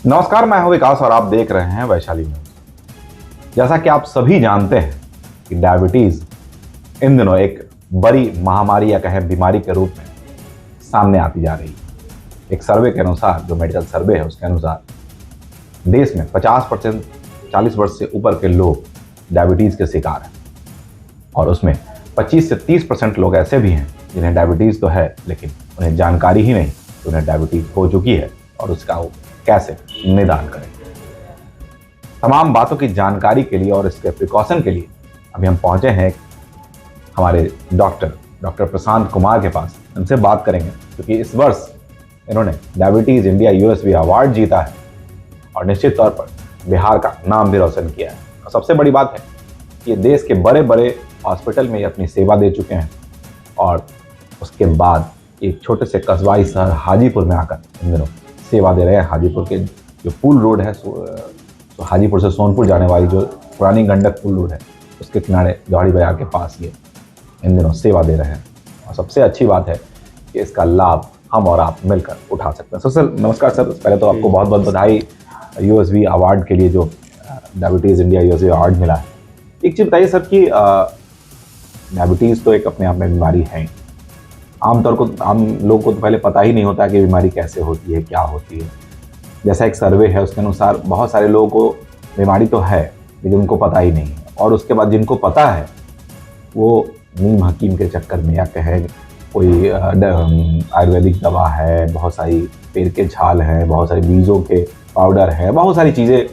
नमस्कार, मैं हूं विकास और आप देख रहे हैं वैशाली न्यूज। जैसा कि आप सभी जानते हैं कि डायबिटीज इन दिनों एक बड़ी महामारी या कहें बीमारी के रूप में सामने आती जा रही है। एक सर्वे के अनुसार, जो मेडिकल सर्वे है उसके अनुसार, देश में 50% 40 वर्ष से ऊपर के लोग डायबिटीज के शिकार हैं और उसमें 25 से 30% लोग ऐसे भी हैं जिन्हें डायबिटीज तो है लेकिन उन्हें जानकारी ही नहीं कि उन्हें डायबिटीज हो चुकी है और उसका वो कैसे निदान करें। तमाम बातों की जानकारी के लिए और इसके प्रिकॉशन के लिए अभी हम पहुंचे हैं हमारे डॉक्टर प्रशांत कुमार के पास। उनसे बात करेंगे क्योंकि इस वर्ष इन्होंने डायबिटीज इंडिया यूएसवी अवार्ड जीता है और निश्चित तौर पर बिहार का नाम भी रोशन किया है। और सबसे बड़ी बात है कि ये देश के बड़े बड़े हॉस्पिटल में अपनी सेवा दे चुके हैं और उसके बाद एक छोटे से कस्बाई शहर हाजीपुर में आकर इन दिनों सेवा दे रहे हैं। हाजीपुर के जो पुल रोड है, तो हाजीपुर से सोनपुर जाने वाली जो पुरानी गंडक पुल रोड है उसके किनारे जौहरी बाजार के पास ये इन दिनों सेवा दे रहे हैं। और सबसे अच्छी बात है कि इसका लाभ हम और आप मिलकर उठा सकते हैं। सर नमस्कार सर, पहले तो आपको बहुत बहुत बधाई यूएसवी अवार्ड के लिए, जो डायबिटीज़ इंडिया यूएसवी अवार्ड मिला है। एक चीज़ बताइए सर कि डायबिटीज़ तो एक अपने आप में बीमारी है। आम लोगों को तो पहले पता ही नहीं होता कि बीमारी कैसे होती है, क्या होती है। जैसा एक सर्वे है उसके अनुसार बहुत सारे लोगों को बीमारी तो है लेकिन उनको पता ही नहीं है, और उसके बाद जिनको पता है वो नीम हकीम के चक्कर में या कहें कोई आयुर्वेदिक दवा है, बहुत सारी पेड़ के छाल हैं, बहुत सारी बीजों के पाउडर है, बहुत सारी चीज़ें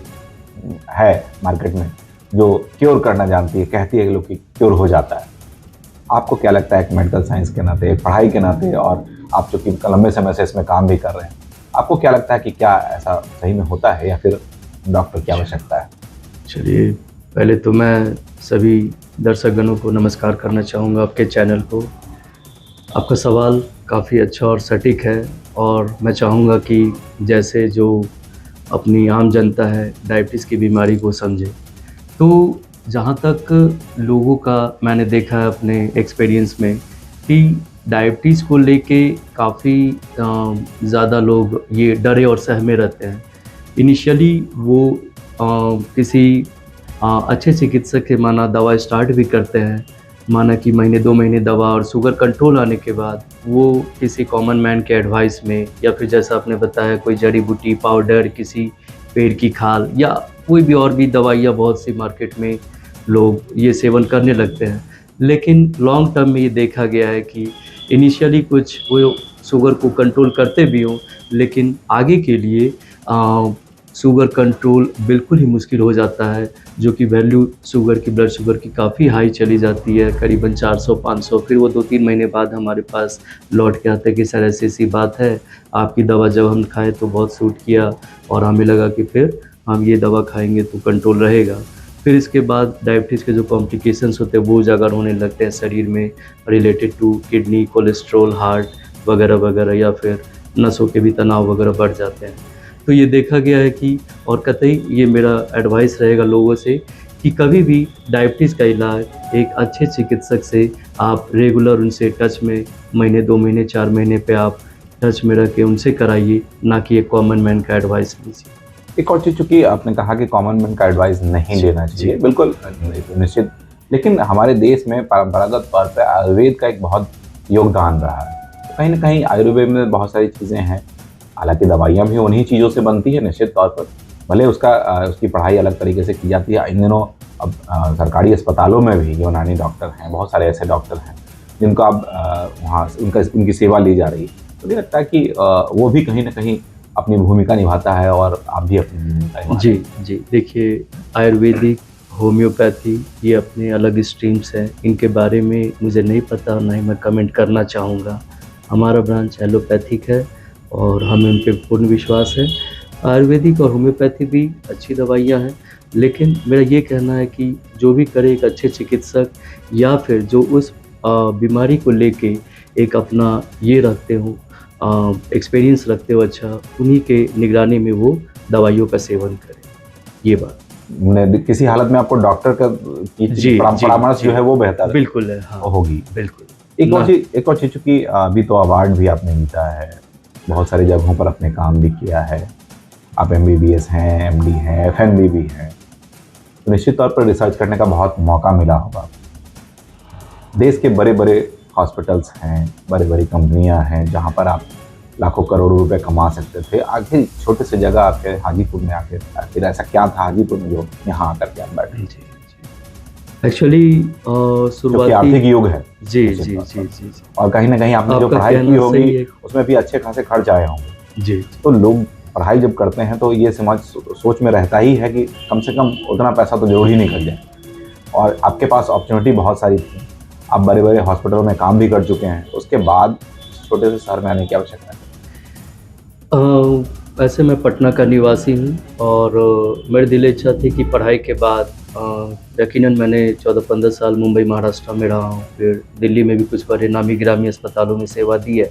है मार्केट में जो क्योर करना जानती है, कहती है कि लोग की क्योर हो जाता है। आपको क्या लगता है, एक मेडिकल साइंस के नाते, एक पढ़ाई के नाते, और आप चूँकि लंबे समय से इसमें काम भी कर रहे हैं, आपको क्या लगता है कि क्या ऐसा सही में होता है या फिर डॉक्टर की आवश्यकता है? चलिए, पहले तो मैं सभी दर्शकगणों को नमस्कार करना चाहूँगा आपके चैनल को। आपका सवाल काफ़ी अच्छा और सटीक है और मैं चाहूँगा कि जैसे जो अपनी आम जनता है डायबिटीज़ की बीमारी को समझे, तो जहाँ तक लोगों का मैंने देखा है अपने एक्सपीरियंस में कि डायबिटीज़ को लेके काफ़ी ज़्यादा लोग ये डरे और सहमे रहते हैं। इनिशियली वो किसी अच्छे चिकित्सक के माना दवा स्टार्ट भी करते हैं, माना कि महीने 2 महीने दवा, और शुगर कंट्रोल आने के बाद वो किसी कॉमन मैन के एडवाइस में या फिर जैसा आपने बताया कोई जड़ी बूटी पाउडर, किसी पेड़ की खाल या कोई भी और भी दवाइयाँ बहुत सी मार्केट में लोग ये सेवन करने लगते हैं। लेकिन लॉन्ग टर्म में ये देखा गया है कि इनिशियली कुछ वो शुगर को कंट्रोल करते भी हों, लेकिन आगे के लिए शुगर कंट्रोल बिल्कुल ही मुश्किल हो जाता है, जो कि वैल्यू शुगर की, ब्लड शुगर की काफ़ी हाई चली जाती है, करीबन 400-500। फिर वो 2-3 महीने बाद हमारे पास लौट के आते हैं कि सर ऐसी ऐसी बात है, आपकी दवा जब हम खाए तो बहुत सूट किया और हमें लगा कि फिर हम ये दवा खाएंगे तो कंट्रोल रहेगा। फिर इसके बाद डायबिटीज़ के जो कॉम्प्लिकेशंस होते हैं वो उजागर होने लगते हैं शरीर में, related to kidney, cholesterol, heart वगैरह वगैरह, या फिर नसों के भी तनाव वगैरह बढ़ जाते हैं। तो ये देखा गया है कि, और कतई ये मेरा एडवाइस रहेगा लोगों से कि कभी भी डायबिटीज़ का इलाज एक अच्छे चिकित्सक से आप रेगुलर उनसे टच में, महीने 2 महीने 4 महीने पे आप टच में रह के उनसे कराइए, ना कि एक कॉमन मैन का एडवाइस लीजिए। एक और चीज़, चूँकि आपने कहा कि कॉमन मैन का एडवाइस नहीं लेना चाहिए, बिल्कुल निश्चित, लेकिन हमारे देश में परंपरागत तौर पर आयुर्वेद का एक बहुत योगदान रहा है। कहीं ना कहीं आयुर्वेद में बहुत सारी चीज़ें हैं, हालांकि दवाइयाँ भी उन्हीं चीज़ों से बनती है निश्चित तौर पर, भले उसकी पढ़ाई अलग तरीके से की जाती है। इन दिनों अब सरकारी अस्पतालों में भी यूनानी डॉक्टर हैं, बहुत सारे ऐसे डॉक्टर हैं जिनको अब वहाँ उनकी सेवा ली जा रही है। तो मुझे लगता है कि वो भी कहीं ना कहीं अपनी भूमिका निभाता है और आप भी अपनी भूमिका निभाते हैं। जी, देखिए, आयुर्वेदिक, होम्योपैथी ये अपने अलग स्ट्रीम्स हैं, इनके बारे में मुझे नहीं पता, ना ही मैं कमेंट करना चाहूँगा। हमारा ब्रांच एलोपैथिक है और हमें उन पे पूर्ण विश्वास है। आयुर्वेदिक और होम्योपैथी भी अच्छी दवाइयाँ हैं, लेकिन मेरा ये कहना है कि जो भी करे एक अच्छे चिकित्सक, या फिर जो उस बीमारी को लेके एक अपना ये रखते हो, एक्सपीरियंस रखते हो अच्छा, उन्हीं के निगरानी में वो दवाइयों का सेवन करें। ये बात किसी हालत में आपको डॉक्टर का परामर्श जो है वो बेहतर बिल्कुल है, हाँ, होगी, बिल्कुल। एक और चीज़, चूँकि अभी तो अवार्ड भी आपने जीता है, बहुत सारी जगहों पर अपने काम भी किया है, आप MBBS हैं, MD हैं, FNB भी हैं, तो निश्चित तौर पर रिसर्च करने का बहुत मौका मिला होगा। देश के बड़े बड़े हॉस्पिटल्स हैं, बड़ी बड़ी कंपनियां हैं जहां पर आप लाखों करोड़ों रुपए कमा सकते थे। आखिर छोटे से जगह आपके हाजीपुर में आखिर ऐसा क्या था हाजीपुर में जो यहाँ आकर के आप बैठे? एक्चुअली क्योंकि शुरुआती आर्थिक युग है। जी निश्चित जी तौर जी पर। जी जी और कहीं ना कहीं आपने जो आपका पढ़ाई की कहना होगी सही है। उसमें भी अच्छे खासे खर्च आए होंगे। जी तो लोग पढ़ाई जब करते हैं तो ये समाज सोच में रहता ही है कि कम से कम उतना पैसा तो जरूर ही निकल जाए। और आपके पास अपॉर्चुनिटी बहुत सारी थी, आप बड़े बड़े हॉस्पिटलों में काम भी कर चुके हैं, उसके बाद छोटे से शहर में आने की आवश्यकता है। वैसे मैं पटना का निवासी हूँ और मेरी दिल इच्छा थी कि पढ़ाई के बाद यकीनन मैंने 14-15 साल मुंबई महाराष्ट्र में रहा हूँ, फिर दिल्ली में भी कुछ बड़े नामी गिरामी अस्पतालों में सेवा दी है।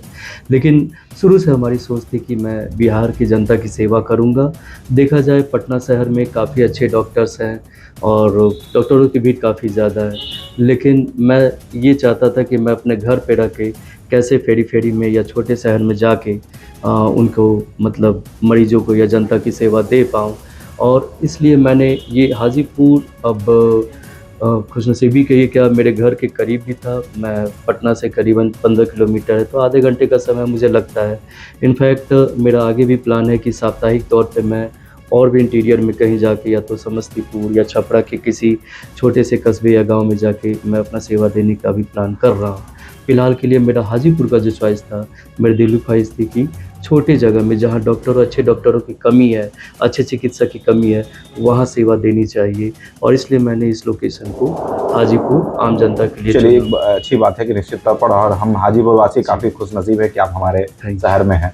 लेकिन शुरू से हमारी सोच थी कि मैं बिहार की जनता की सेवा करूँगा। देखा जाए पटना शहर में काफ़ी अच्छे डॉक्टर्स हैं और डॉक्टरों की भीड़ काफ़ी ज़्यादा है, लेकिन मैं ये चाहता था कि मैं अपने घर पे रह के कैसे फेरी फेरी में या छोटे शहर में जाके उनको मतलब मरीजों को या जनता की सेवा दे पाऊँ। और इसलिए मैंने ये हाजीपुर अब खुशनसीबी कहिए क्या मेरे घर के करीब भी था। मैं पटना से करीबन 15 किलोमीटर है, तो आधे घंटे का समय मुझे लगता है। इनफैक्ट मेरा आगे भी प्लान है कि साप्ताहिक तौर पे मैं और भी इंटीरियर में कहीं जाके या तो समस्तीपुर या छपरा के किसी छोटे से कस्बे या गांव में जाके मैं अपना सेवा देने का भी प्लान कर रहा हूँ। फ़िलहाल के लिए मेरा हाजीपुर का जो चॉइस था, मेरी दिली ख्वाहिश थी कि छोटे जगह में जहाँ अच्छे डॉक्टरों की कमी है, अच्छे चिकित्सक की कमी है, वहाँ सेवा देनी चाहिए और इसलिए मैंने इस लोकेशन को हाजीपुर आम जनता के लिए चलिए, चुना। अच्छी बात है कि निश्चित तौर पर, और हम हाजीपुर वासी काफ़ी खुशनसीब है कि आप हमारे शहर में हैं।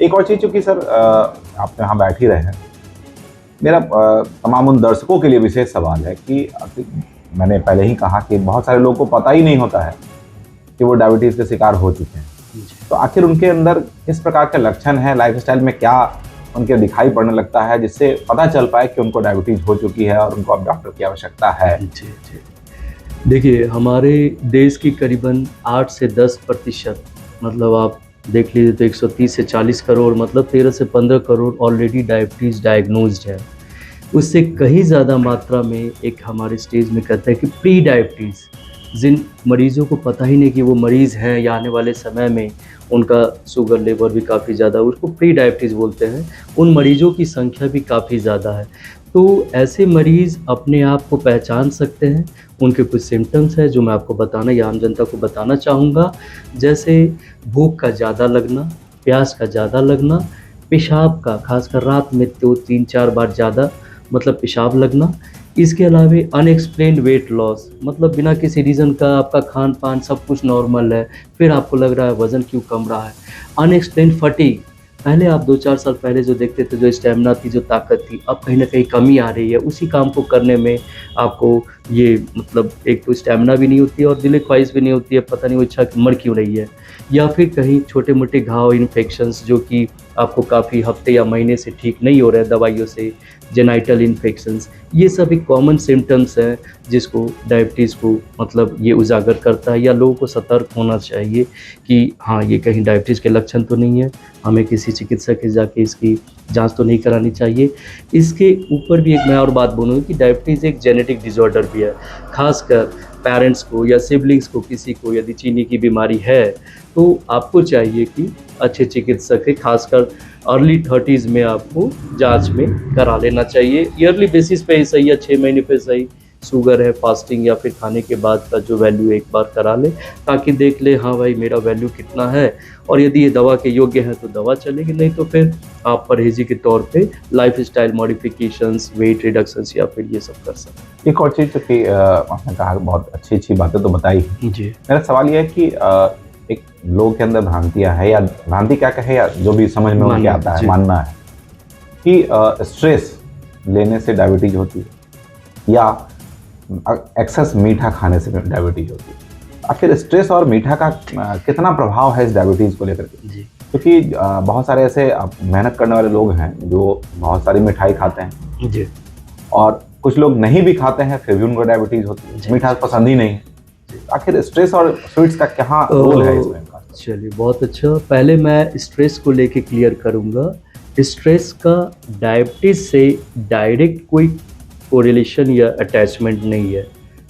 एक और चीज़, चूँकि सर आप यहाँ बैठ ही रहे हैं, मेरा तमाम उन दर्शकों के लिए विशेष सवाल है कि मैंने पहले ही कहा कि बहुत सारे लोगों को पता ही नहीं होता है कि वो डायबिटीज़ के शिकार हो चुके हैं। तो आखिर उनके अंदर किस प्रकार के लक्षण हैं, लाइफस्टाइल में क्या उनके दिखाई पड़ने लगता है जिससे पता चल पाए कि उनको डायबिटीज़ हो चुकी है और उनको अब डॉक्टर की आवश्यकता है? जी जी देखिए, हमारे देश की करीबन 8 से 10% मतलब आप देख लीजिए तो 130 से 40 करोड़ मतलब 13 से 15 करोड़ ऑलरेडी डायबिटीज़ डायग्नोज्ड है। उससे कहीं ज़्यादा मात्रा में एक हमारे स्टेज में कहते हैं कि प्री डायबिटीज़, जिन मरीज़ों को पता ही नहीं कि वो मरीज़ हैं या आने वाले समय में उनका शुगर लेवल भी काफ़ी ज़्यादा, उसको प्री डायबिटीज़ बोलते हैं, उन मरीज़ों की संख्या भी काफ़ी ज़्यादा है। तो ऐसे मरीज़ अपने आप को पहचान सकते हैं। उनके कुछ सिम्टम्स हैं जो मैं आपको बताना या आम जनता को बताना चाहूँगा, जैसे भूख का ज़्यादा लगना, प्यास का ज़्यादा लगना, पेशाब का खासकर रात में 2-3-4 बार ज़्यादा मतलब पेशाब लगना। इसके अलावा अनएक्सप्लेन्ड वेट लॉस, मतलब बिना किसी रीज़न का आपका खान पान सब कुछ नॉर्मल है, फिर आपको लग रहा है वज़न क्यों कम रहा है। अनएक्सप्लेन्ड फटीग, पहले आप 2-4 साल पहले जो देखते थे, जो स्टैमिना थी, जो ताकत थी, अब कहीं न कहीं कमी आ रही है। उसी काम को करने में आपको ये मतलब एक तो स्टैमिना भी नहीं होती है और दिली ख्वाहिश भी नहीं होती है, पता नहीं वो इच्छा मर क्यों रही है। या फिर कहीं छोटे-मोटे घाव, इन्फेक्शंस जो कि आपको काफ़ी हफ्ते या महीने से ठीक नहीं हो रहे हैं दवाइयों से, जेनाइटल इन्फेक्शंस, ये सब एक कॉमन सिम्पटम्स हैं जिसको डायबिटीज़ को मतलब ये उजागर करता है। या लोगों को सतर्क होना चाहिए कि हाँ, ये कहीं डायबिटीज़ के लक्षण तो नहीं है, हमें किसी चिकित्सक के जाके इसकी जांच तो नहीं करानी चाहिए। इसके ऊपर भी एक मैं और बात बोलूँगा कि डायबिटीज़ एक जेनेटिक डिसऑर्डर भी है। ख़ासकर पेरेंट्स को या सिबलिंग्स को किसी को यदि चीनी की बीमारी है, तो आपको चाहिए कि अच्छे चिकित्सक के खासकर अर्ली 30s में आपको जांच में करा लेना चाहिए। ईयरली बेसिस पे ही सही या 6 महीने पे सही, शुगर है, फास्टिंग या फिर खाने के बाद का जो वैल्यू एक बार करा ले, ताकि देख ले हाँ भाई मेरा वैल्यू कितना है, और यदि ये दवा के योग्य है तो दवा चलेगी, नहीं तो फिर आप परहेजी के तौर पे लाइफस्टाइल मॉडिफिकेशंस, वेट रिडक्शंस या फिर ये सब कर सकते हैं। एक और चीज़ जो कि आपने कहा, बहुत अच्छी बातें तो बताई। जी, मेरा सवाल ये है कि एक लोगों के अंदर भ्रांतियाँ है, या भ्रांति क्या कहे, या जो भी समझ में उनके आता है, मानना है कि स्ट्रेस लेने से डायबिटीज होती है या एक्सेस मीठा खाने से डायबिटीज होती है। आखिर स्ट्रेस और मीठा का कितना प्रभाव है इस डायबिटीज़ को लेकर के? जी, क्योंकि बहुत सारे ऐसे मेहनत करने वाले लोग हैं जो बहुत सारी मिठाई खाते हैं, जी, और कुछ लोग नहीं भी खाते हैं फिर भी उनको डायबिटीज़ होती है, मीठा पसंद ही नहीं है। आखिर स्ट्रेस और स्वीट्स का क्या रोल है इसमें? चलिए बहुत अच्छा। पहले मैं स्ट्रेस को लेके क्लियर करूँगा स्ट्रेस का डायबिटीज से डायरेक्ट कोई कोरिलेशन या अटैचमेंट नहीं है,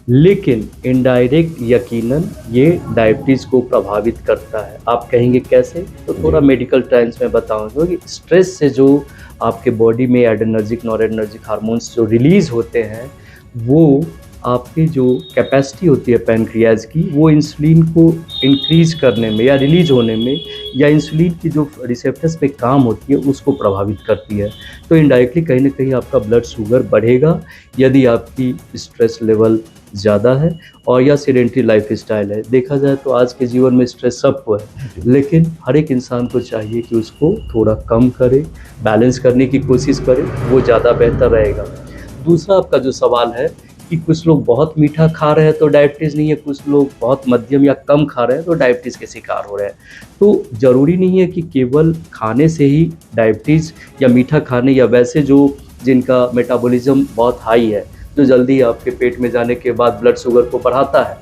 लेकिन इनडायरेक्ट यकीनन ये डायबिटीज़ को प्रभावित करता है। आप कहेंगे कैसे? तो थोड़ा मेडिकल टर्म्स में बताऊंगा कि स्ट्रेस से जो आपके बॉडी में एड्रेनर्जिक नॉरेडर्जिक हार्मोन्स जो रिलीज होते हैं, वो आपकी जो कैपेसिटी होती है पैनक्रियाज की, वो इंसुलिन को इंक्रीज करने में या रिलीज होने में, या इंसुलिन की जो रिसेप्टर्स पे काम होती है उसको प्रभावित करती है। तो इनडायरेक्टली कहीं ना कहीं आपका ब्लड शुगर बढ़ेगा यदि आपकी स्ट्रेस लेवल ज़्यादा है और या सेडेंटरी लाइफ स्टाइल है। देखा जाए तो आज के जीवन में स्ट्रेस सबको है, लेकिन हर एक इंसान को चाहिए कि उसको थोड़ा कम करे, बैलेंस करने की कोशिश करे, वो ज़्यादा बेहतर रहेगा। दूसरा आपका जो सवाल है कि कुछ लोग बहुत मीठा खा रहे हैं तो डायबिटीज़ नहीं है, कुछ लोग बहुत मध्यम या कम खा रहे हैं तो डायबिटीज़ के शिकार हो रहे हैं। तो ज़रूरी नहीं है कि केवल खाने से ही डायबिटीज़, या मीठा खाने, या वैसे जो जिनका मेटाबॉलिज्म बहुत हाई है, जो जल्दी आपके पेट में जाने के बाद ब्लड शुगर को बढ़ाता है।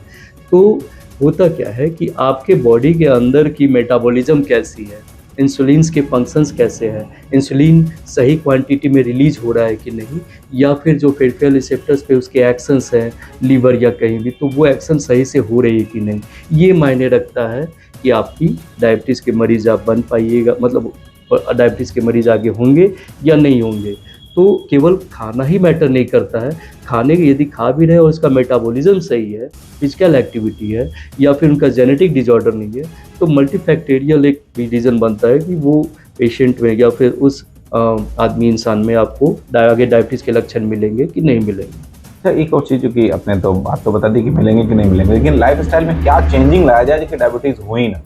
तो होता क्या है कि आपके बॉडी के अंदर की मेटाबॉलिज्म कैसी है, इंसुलिन के फंक्शंस कैसे हैं, इंसुलिन सही क्वांटिटी में रिलीज हो रहा है कि नहीं, या फिर जो फेरिकल रिसेप्टर्स पे उसके एक्शंस हैं लीवर या कहीं भी, तो वो एक्शन सही से हो रही है कि नहीं, ये मायने रखता है कि आपकी डायबिटीज़ के मरीज़ आप बन पाइएगा, मतलब डायबिटीज़ के मरीज़ आगे होंगे या नहीं होंगे। तो केवल खाना ही मैटर नहीं करता है, खाने के यदि खा भी रहे और उसका मेटाबॉलिज्म सही है, फिजिकल एक्टिविटी है, या फिर उनका जेनेटिक डिजॉर्डर नहीं है, तो मल्टीफैक्टेरियल एक रीज़न बनता है कि वो पेशेंट में या फिर उस आदमी इंसान में आपको आगे डायबिटीज़ के लक्षण मिलेंगे कि नहीं मिलेंगे। अच्छा, एक और चीज़, क्योंकि अपने तो बात तो बता दी कि मिलेंगे कि नहीं मिलेंगे, लेकिन लाइफ स्टाइल में क्या चेंजिंग लाया जाए जिससे डायबिटीज़ हो ही ना।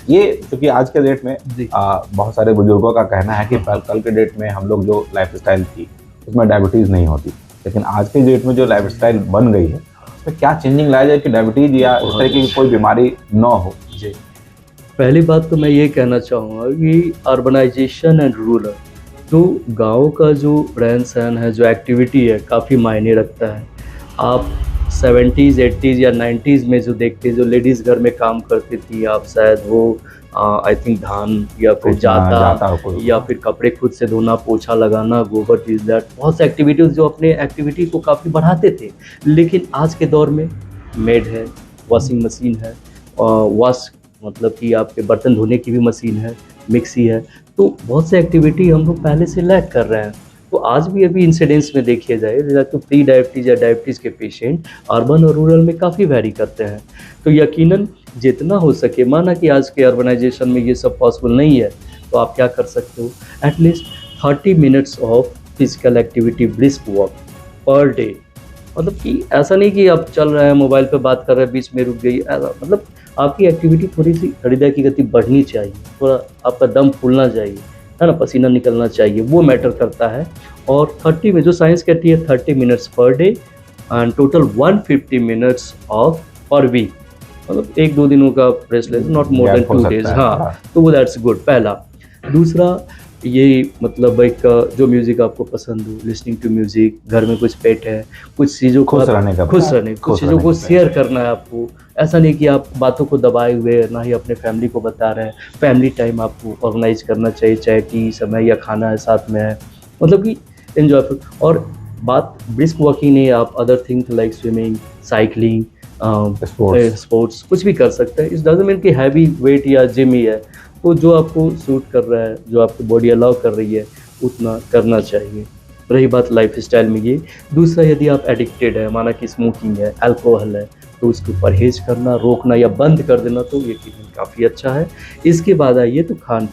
ये क्योंकि आज के डेट में बहुत सारे बुजुर्गों का कहना है कि कल के डेट में हम लोग जो लाइफ स्टाइल थी उसमें डायबिटीज़ नहीं होती, लेकिन आज के डेट में जो लाइफ स्टाइल बन गई है उसमें क्या चेंजिंग लाया जाए कि डायबिटीज़ या इस तरीके की कोई बीमारी न हो। जी, पहली बात तो मैं ये कहना चाहूँगा कि अर्बनाइजेशन एंड रूरल, जो गाँव का जो रहन सहन है, जो एक्टिविटी है, काफ़ी मायने रखता है। आप 70s 80s या 90s में जो देखते हैं, जो लेडीज़ घर में काम करती थी, आप शायद वो आई थिंक धान या फिर जाता या फिर कपड़े खुद से धोना, पोछा लगाना, गोबर, दिस दैट, बहुत सी एक्टिविटीज़ जो अपने एक्टिविटी को काफ़ी बढ़ाते थे। लेकिन आज के दौर में मेड है, वॉशिंग मशीन है, वॉश मतलब कि आपके बर्तन धोने की भी मशीन है, मिक्सी है, तो बहुत से एक्टिविटी हम लोग पहले से लैक कर रहे हैं। तो आज भी अभी इंसिडेंट्स में देखिए जाए तो प्री डायबिटीज़ या डायबिटीज़ के पेशेंट अर्बन और रूरल में काफ़ी वैरी करते हैं। तो यकीनन जितना हो सके, माना कि आज के अर्बनाइजेशन में ये सब पॉसिबल नहीं है, तो आप क्या कर सकते हो, at least 30 minutes of physical activity, brisk walk per day. मतलब कि ऐसा नहीं कि आप चल रहे हैं मोबाइल पे बात कर रहे हैं, बीच में रुक गई, ऐसा मतलब आपकी एक्टिविटी थोड़ी सी हृदय की गति बढ़नी चाहिए, थोड़ा आपका दम फूलना चाहिए, है ना, पसीना निकलना चाहिए, वो मैटर करता है। और 30 में जो साइंस कहती है 30 minutes per day and total 150 minutes of per week, मतलब 1-2 दिनों का रेस्ट ले, नॉट मोर देन 2 डेज। हाँ, तो वो दैट्स गुड, पहला। दूसरा, ये मतलब एक जो म्यूज़िक आपको पसंद हो, लिसनिंग टू म्यूज़िक, घर में कुछ पेट है, कुछ चीज़ों को कुछ चीज़ों को शेयर करना है आपको। ऐसा नहीं कि आप बातों को दबाए हुए, ना ही अपने फैमिली को बता रहे हैं। फैमिली टाइम आपको ऑर्गेनाइज करना चाहिए, चाहे टी समय या खाना है साथ में है, मतलब कि एंजॉय। और बात ब्रिस्क वॉकिंग नहीं, आप other things like swimming, cycling, sports कुछ भी कर सकते हैं। इस डजंट मीन कि हैवी वेट या जिम ही है, तो जो आपको सूट कर रहा है, जो आपकी बॉडी अलाउ कर रही है, उतना करना चाहिए। रही बात लाइफ स्टाइल में ये। दूसरा, यदि आप एडिक्टेड है, माना कि स्मोकिंग है, अल्कोहल है, तो उसको परहेज करना, रोकना या बंद कर देना, तो ये काफ़ी अच्छा है। इसके बाद आइए तो खान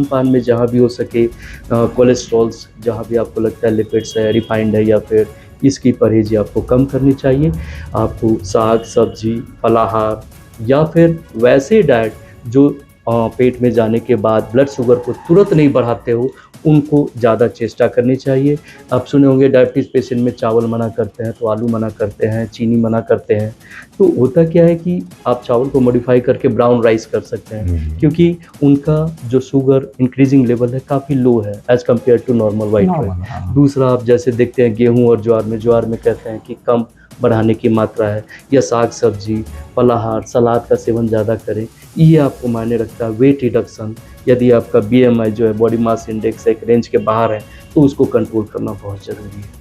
पान में जहाँ भी हो सके कोलेस्ट्रॉल्स, जहाँ भी आपको लगता है लिपिड्स है, रिफाइंड है, या फिर इसकी परहेज़ी आपको कम करनी चाहिए। आपको साग सब्जी, फलाहार, या फिर वैसे डाइट जो पेट में जाने के बाद ब्लड शुगर को तुरंत नहीं बढ़ाते हो, उनको ज़्यादा चेष्टा करनी चाहिए। आप सुने होंगे डायबिटीज़ पेशेंट में चावल मना करते हैं, तो आलू मना करते हैं, चीनी मना करते हैं। तो होता क्या है कि आप चावल को मॉडिफाई करके ब्राउन राइस कर सकते हैं, क्योंकि उनका जो शुगर इंक्रीजिंग लेवल है काफ़ी लो है as compare to normal white rice. दूसरा, आप जैसे देखते हैं गेहूँ और ज्वार में कहते हैं कि कम बढ़ाने की मात्रा है, या साग सब्जी, फलाहार, सलाद का सेवन ज़्यादा करें, ये आपको मायने रखता है। वेट रिडक्शन, यदि आपका BMI जो है, बॉडी मास इंडेक्स एक रेंज के बाहर है, तो उसको कंट्रोल करना बहुत ज़रूरी है।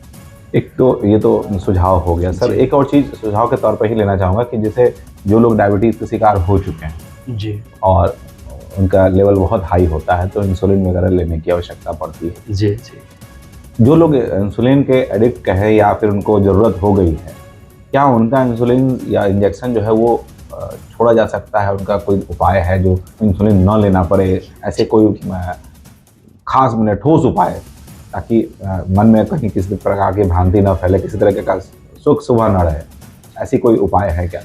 एक तो ये तो सुझाव हो गया सर। जी। एक और चीज़ सुझाव के तौर पर ही लेना चाहूँगा कि जैसे जो लोग डायबिटीज़ के शिकार हो चुके हैं जी, और उनका लेवल बहुत हाई होता है तो इंसुलिन वगैरह लेने की आवश्यकता पड़ती है। जी, जी। जो लोग इंसुलिन के एडिक्ट कहे या फिर उनको ज़रूरत हो गई है, क्या उनका इंसुलिन या इंजेक्शन जो है वो छोड़ा जा सकता है? उनका कोई उपाय है जो इंसुलिन न लेना पड़े? ऐसे कोई खास मने ठोस उपाय ताकि मन में कहीं किसी प्रकार की भ्रांति न फैले, किसी तरह का सुख सुबह न रहे, ऐसी कोई उपाय है क्या?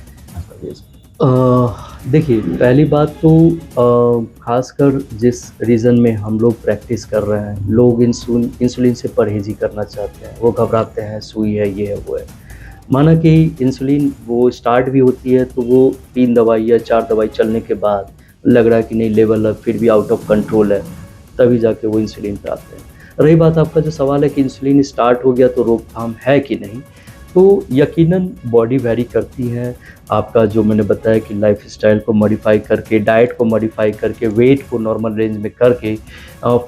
देखिए, पहली बात तो ख़ासकर जिस रीज़न में हम लोग प्रैक्टिस कर रहे हैं, लोग इंसुलिन से परहेज़ ही करना चाहते हैं। वो घबराते हैं, सुई है, ये है, वो है। माना कि इंसुलिन वो स्टार्ट भी होती है तो वो 3 दवाई या 4 दवाई चलने के बाद लग रहा है कि नहीं, लेवल अब फिर भी आउट ऑफ कंट्रोल है, तभी जाके वो इंसुलिन पे आते हैं। रही बात आपका जो सवाल है कि इंसुलिन स्टार्ट हो गया तो रोकथाम है कि नहीं, तो यकीनन बॉडी वैरी करती है। आपका जो मैंने बताया कि लाइफ़स्टाइल को मॉडिफ़ाई करके, डाइट को मॉडिफ़ाई करके, वेट को नॉर्मल रेंज में करके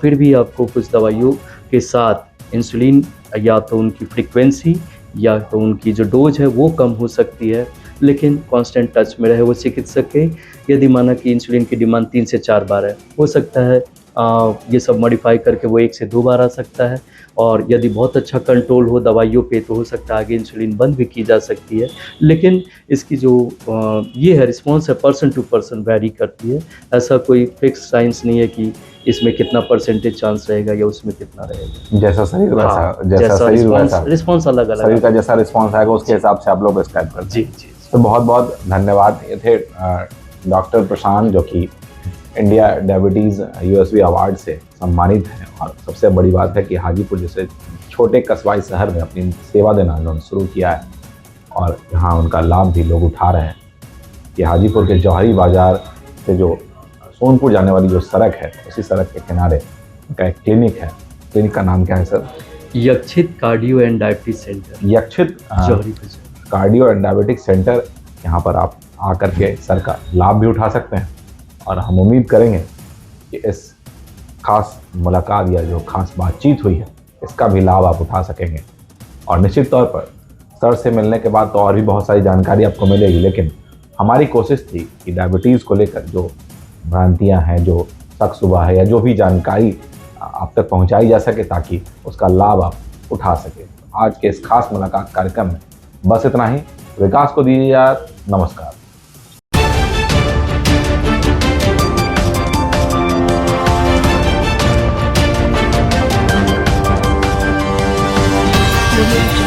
फिर भी आपको कुछ दवाइयों के साथ इंसुलिन या तो उनकी फ्रीक्वेंसी या तो उनकी जो डोज़ है वो कम हो सकती है, लेकिन कांस्टेंट टच में रहे वो चिकित्सक के। यदि माना कि इंसुलिन की डिमांड 3 से 4 बार है, हो सकता है ये सब मॉडिफ़ाई करके वो 1 से 2 बार आ सकता है। और यदि बहुत अच्छा कंट्रोल हो दवाइयों पे तो हो सकता है आगे इंसुलिन बंद भी की जा सकती है। लेकिन इसकी जो ये है रिस्पॉन्स है, पर्सन टू पर्सन वैरी करती है। ऐसा कोई फिक्स साइंस नहीं है कि इसमें कितना परसेंटेज चांस रहेगा या उसमें कितना रहेगा। जैसा शरीर वैसा, हाँ, जैसा शरीर वैसा रिस्पॉन्स अलग-अलग शरीर का जैसा रिस्पॉन्स आएगा उसके हिसाब से आप लोग प्रेस्क्राइब करते जी, हैं। जी। तो बहुत बहुत धन्यवाद। ये थे डॉक्टर प्रशांत जो कि इंडिया डायबिटीज़ USB अवार्ड से सम्मानित हैं। और सबसे बड़ी बात है कि हाजीपुर जैसे छोटे कस्बाई शहर में अपनी सेवा देना उन्होंने शुरू किया है और यहाँ उनका लाभ भी लोग उठा रहे हैं। कि हाजीपुर के जौहरी बाज़ार से जो सोनपुर जाने वाली जो सड़क है, उसी सड़क के किनारे उनका एक क्लिनिक है। क्लिनिक का नाम क्या है sir? Yakshit cardio and diabetes centre, Yakshit Johari Bazaar. Cardio and diabetic centre. यहाँ पर आप आकर के सर का लाभ भी उठा सकते हैं और हम उम्मीद करेंगे कि इस खास मुलाकात या जो खास बातचीत हुई है इसका भी लाभ आप उठा सकेंगे। और निश्चित तौर पर सर से मिलने के बाद तो और भी बहुत सारी जानकारी आपको मिलेगी, लेकिन हमारी कोशिश थी कि डायबिटीज़ को लेकर जो भ्रांतियाँ हैं, जो शक सुबह है या जो भी जानकारी आप तक पहुँचाई जा सके ताकि उसका लाभ आप उठा सकें। आज के इस खास मुलाकात कार्यक्रम में बस इतना ही। विकास को दीजिए यार, नमस्कार। Audio Jungle.